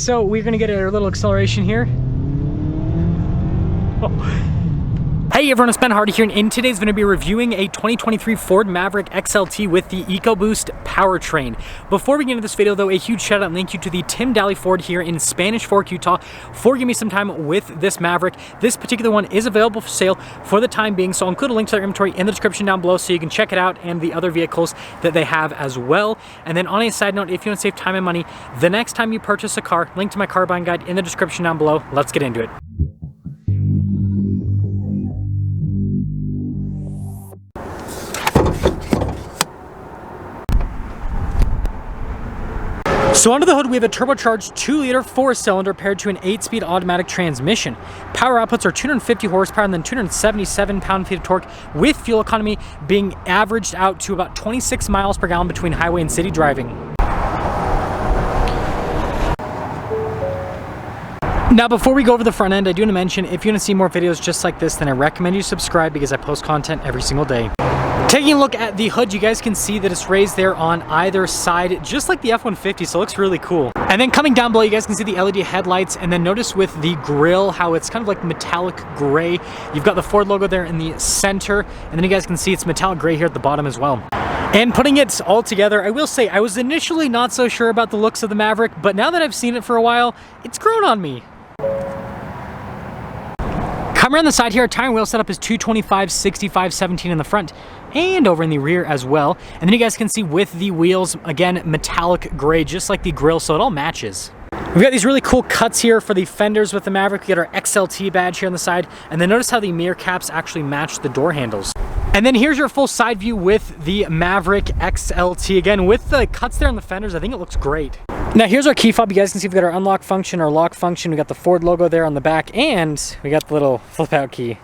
so we're gonna get a little acceleration here. Oh. Hey everyone, it's Ben Hardy here, and in today's going to be reviewing a 2023 Ford Maverick XLT with the EcoBoost powertrain. Before we get into this video though, a huge shout out and thank you to the Tim Daly Ford here in Spanish Fork, Utah for giving me some time with this Maverick. This particular one is available for sale for the time being, so I'll include a link to their inventory in the description down below so you can check it out and the other vehicles that they have as well. And then on a side note, if you want to save time and money, the next time you purchase a car, link to my car buying guide in the description down below. Let's get into it. So under the hood, we have a turbocharged 2-liter 4-cylinder paired to an 8-speed automatic transmission. Power outputs are 250 horsepower and then 277 pound-feet of torque, with fuel economy being averaged out to about 26 miles per gallon between highway and city driving. Now, before we go over the front end, I do want to mention, if you want to see more videos just like this, then I recommend you subscribe because I post content every single day. Taking a look at the hood, you guys can see that it's raised there on either side, just like the F-150, so it looks really cool. And then coming down below, you guys can see the LED headlights, and then notice with the grille how it's kind of like metallic gray. You've got the Ford logo there in the center, and then you guys can see it's metallic gray here at the bottom as well. And putting it all together, I will say I was initially not so sure about the looks of the Maverick, but now that I've seen it for a while, it's grown on me. Coming around the side here, our tire and wheel setup is 225, 65, 17 in the front and over in the rear as well. And then you guys can see with the wheels, again, metallic gray, just like the grille, so it all matches. We've got these really cool cuts here for the fenders with the Maverick. We got our XLT badge here on the side, and then notice how the mirror caps actually match the door handles. And then here's your full side view with the Maverick XLT. Again, with the cuts there on the fenders, I think it looks great. Now here's our key fob. You guys can see we've got our unlock function, our lock function. We got the Ford logo there on the back, and we got the little flip out key.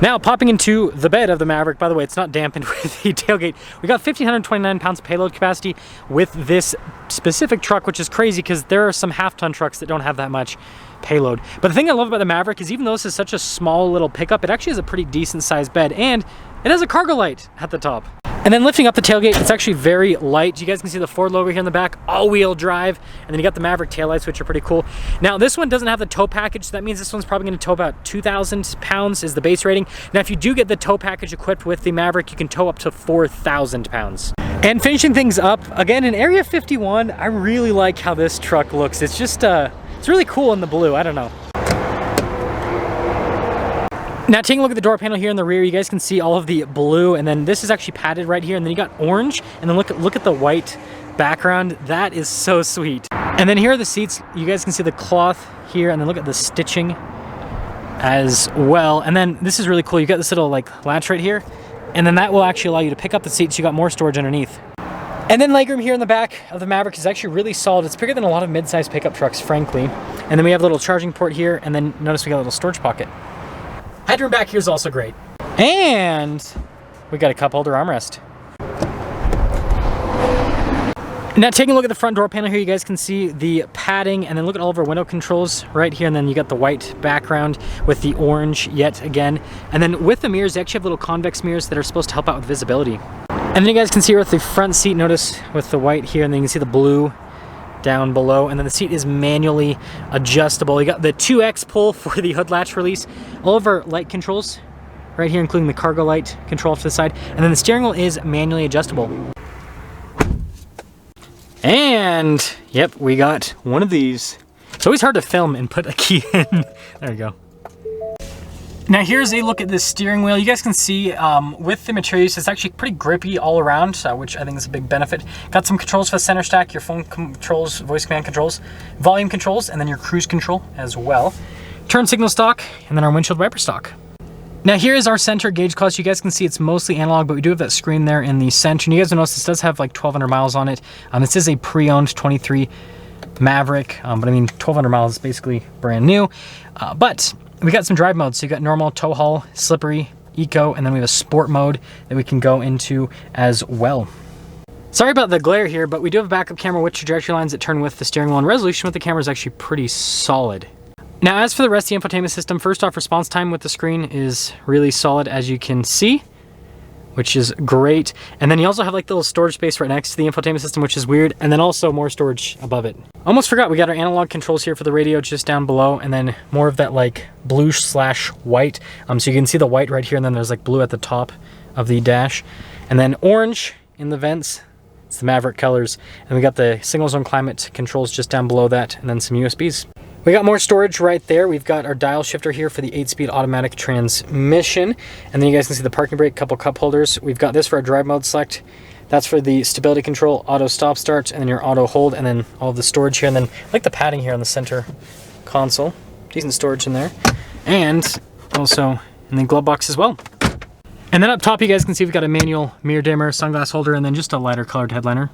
Now popping into the bed of the Maverick, by the way, it's not dampened with the tailgate. We got 1,529 pounds of payload capacity with this specific truck, which is crazy because there are some half-ton trucks that don't have that much payload. But the thing I love about the Maverick is even though this is such a small little pickup, it actually has a pretty decent sized bed, and it has a cargo light at the top. And then lifting up the tailgate, it's actually very light. You guys can see the Ford logo here in the back, all-wheel drive, and then you got the Maverick taillights, which are pretty cool. Now, this one doesn't have the tow package, so that means this one's probably going to tow about 2,000 pounds is the base rating. Now, if you do get the tow package equipped with the Maverick, you can tow up to 4,000 pounds. And finishing things up, again, in Area 51, I really like how this truck looks. It's just, it's really cool in the blue, I don't know. Now taking a look at the door panel here in the rear, you guys can see all of the blue, and then this is actually padded right here, and then you got orange, and then look at the white background. That is so sweet. And then here are the seats. You guys can see the cloth here, and then look at the stitching as well. And then this is really cool. You got this little like latch right here, and then that will actually allow you to pick up the seats. You got more storage underneath. And then legroom here in the back of the Maverick is actually really solid. It's bigger than a lot of mid-sized pickup trucks, frankly. And then we have a little charging port here, and then notice we got a little storage pocket. Headroom back here is also great. And we got a cup holder armrest. Now taking a look at the front door panel here, you guys can see the padding, and then look at all of our window controls right here, and then you got the white background with the orange yet again. And then with the mirrors, they actually have little convex mirrors that are supposed to help out with visibility. And then you guys can see with the front seat, notice with the white here, and then you can see the blue down below, and then the seat is manually adjustable. You got the 2X pull for the hood latch release. All of our light controls right here, including the cargo light control to the side, and then the steering wheel is manually adjustable. And yep, we got one of these. It's always hard to film and put a key in. There we go. Now here's a look at this steering wheel. You guys can see with the materials, it's actually pretty grippy all around, which I think is a big benefit. Got some controls for the center stack, your phone controls, voice command controls, volume controls, and then your cruise control as well. Turn signal stock, and then our windshield wiper stock. Now here is our center gauge clutch. You guys can see it's mostly analog, but we do have that screen there in the center. And you guys will notice this does have like 1,200 miles on it. This is a pre-owned 23 Maverick, but I mean 1,200 miles is basically brand new. But we got some drive modes. So you got normal, tow haul, slippery, eco, and then we have a sport mode that we can go into as well. Sorry about the glare here, but we do have a backup camera with trajectory lines that turn with the steering wheel, and resolution with the camera is actually pretty solid. Now, as for the rest of the infotainment system, first off, response time with the screen is really solid, as you can see. which is great. And then you also have like the little storage space right next to the infotainment system, which is weird. And then also more storage above it. Almost forgot, we got our analog controls here for the radio just down below, and then more of that like blue/white. So you can see the white right here, and then there's like blue at the top of the dash. And then orange in the vents. It's the Maverick colors. And we got the single zone climate controls just down below that, and then some USBs. We got more storage right there. We've got our dial shifter here for the 8-speed automatic transmission. And then you guys can see the parking brake, couple cup holders. We've got this for our drive mode select. That's for the stability control, auto stop start, and then your auto hold, and then all of the storage here. And then I like the padding here on the center console. Decent storage in there. And also in the glove box as well. And then up top, you guys can see we've got a manual mirror dimmer, sunglass holder, and then just a lighter colored headliner.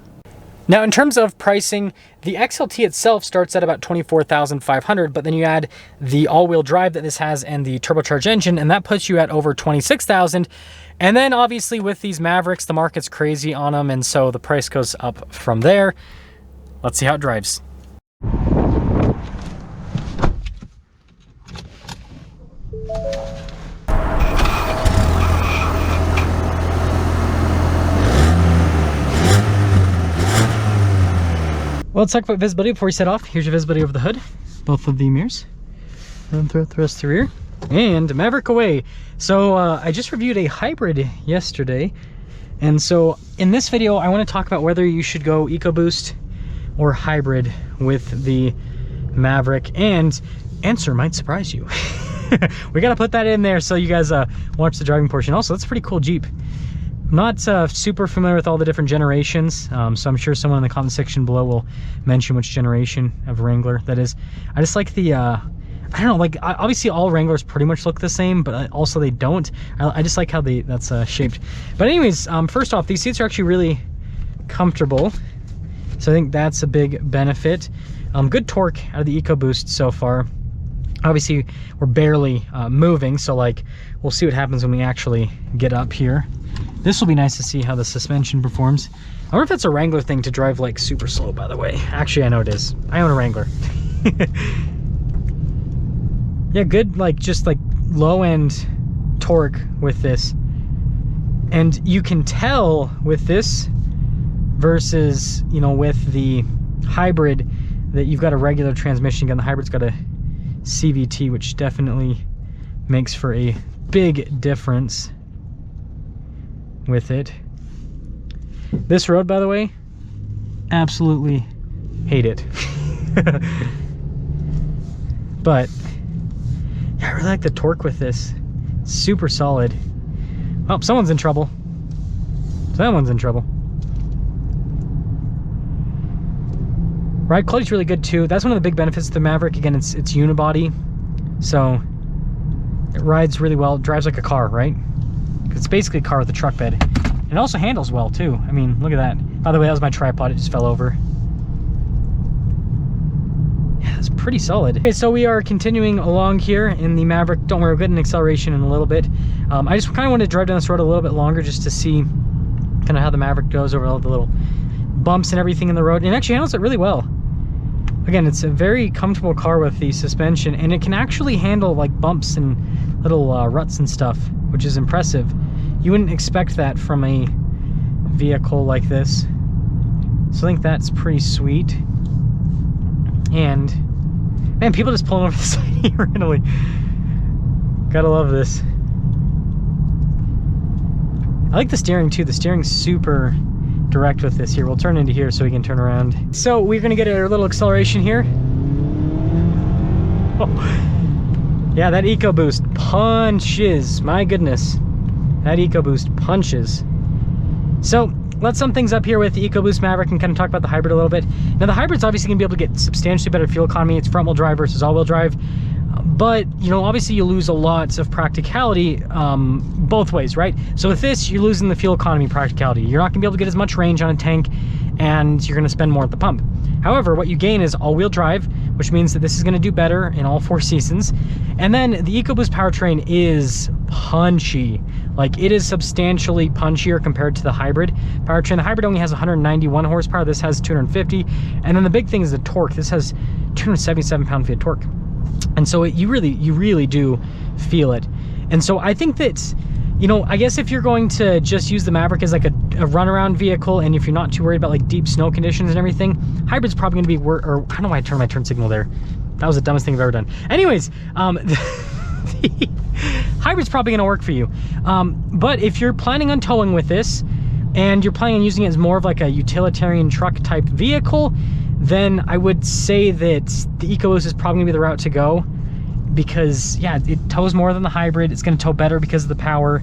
Now, in terms of pricing, the XLT itself starts at about $24,500, but then you add the all-wheel drive that this has and the turbocharged engine, and that puts you at over $26,000. And then obviously with these Mavericks, the market's crazy on them, and so the price goes up from there. Let's see how it drives. Well, let's talk about visibility before we set off. Here's your visibility over the hood, both of the mirrors. Run through the rest of the rear. And Maverick away. So I just reviewed a hybrid yesterday. And so in this video, I want to talk about whether you should go EcoBoost or hybrid with the Maverick. And answer might surprise you. We got to put that in there so you guys watch the driving portion. Also, that's a pretty cool Jeep. I'm not super familiar with all the different generations, so I'm sure someone in the comment section below will mention which generation of Wrangler that is. I just like the, I don't know, like obviously all Wranglers pretty much look the same, but also they don't. I just like how that's shaped. But anyways, first off, these seats are actually really comfortable, so I think that's a big benefit. Good torque out of the EcoBoost so far. Obviously, we're barely moving, so like we'll see what happens when we actually get up here. This will be nice to see how the suspension performs. I wonder if that's a Wrangler thing to drive like super slow, by the way. Actually, I know it is. I own a Wrangler. Yeah, good, like just like low end torque with this. And you can tell with this versus, you know, with the hybrid that you've got a regular transmission. Again, the hybrid's got a CVT, which definitely makes for a big difference with it. This road, by the way, absolutely hate it. But yeah, I really like the torque with this. Super solid. Oh, someone's in trouble. Someone's in trouble. Ride quality's really good too. That's one of the big benefits of the Maverick. Again, it's unibody, so it rides really well. It drives like a car, right? It's basically a car with a truck bed. And it also handles well too. I mean, look at that. By the way, that was my tripod. It just fell over. Yeah, it's pretty solid. Okay, so we are continuing along here in the Maverick. Don't worry, we'll get an acceleration in a little bit. I just kind of wanted to drive down this road a little bit longer just to see kind of how the Maverick goes over all the little bumps and everything in the road. And it actually handles it really well. Again, it's a very comfortable car with the suspension, and it can actually handle like bumps and little ruts and stuff, which is impressive. You wouldn't expect that from a vehicle like this. So I think that's pretty sweet. And man, people just pulling over the side here randomly. Gotta love this. I like the steering too. The steering's super direct with this here. We'll turn into here so we can turn around. So we're gonna get a little acceleration here. Oh. Yeah, that EcoBoost punches. My goodness, that EcoBoost punches. So let's sum things up here with the EcoBoost Maverick and kind of talk about the hybrid a little bit. Now the hybrid's obviously gonna be able to get substantially better fuel economy. It's front wheel drive versus all wheel drive. But, you know, obviously you lose a lot of practicality both ways, right? So with this, you're losing the fuel economy practicality. You're not gonna be able to get as much range on a tank, and you're gonna spend more at the pump. However, what you gain is all-wheel drive, which means that this is gonna do better in all 4 seasons. And then the EcoBoost powertrain is punchy. Like, it is substantially punchier compared to the hybrid powertrain. The hybrid only has 191 horsepower. This has 250. And then the big thing is the torque. This has 277 pound-feet of torque. And so you really do feel it. And so I think that, You know, I guess if you're going to just use the Maverick as like a runaround vehicle, and if you're not too worried about like deep snow conditions and everything, hybrid's probably gonna be or I don't know why I turned my turn signal there. That was the dumbest thing I've ever done. Anyways, the hybrid's probably gonna work for you. But if you're planning on towing with this, and you're planning on using it as more of like a utilitarian truck type vehicle, then I would say that the EcoBoost is probably gonna be the route to go, because yeah, it tows more than the hybrid. It's gonna tow better because of the power.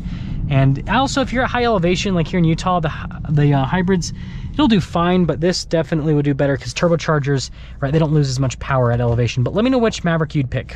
And also, if you're at high elevation, like here in Utah, the hybrids, it'll do fine, but this definitely would do better because turbochargers, right, they don't lose as much power at elevation. But let me know which Maverick you'd pick.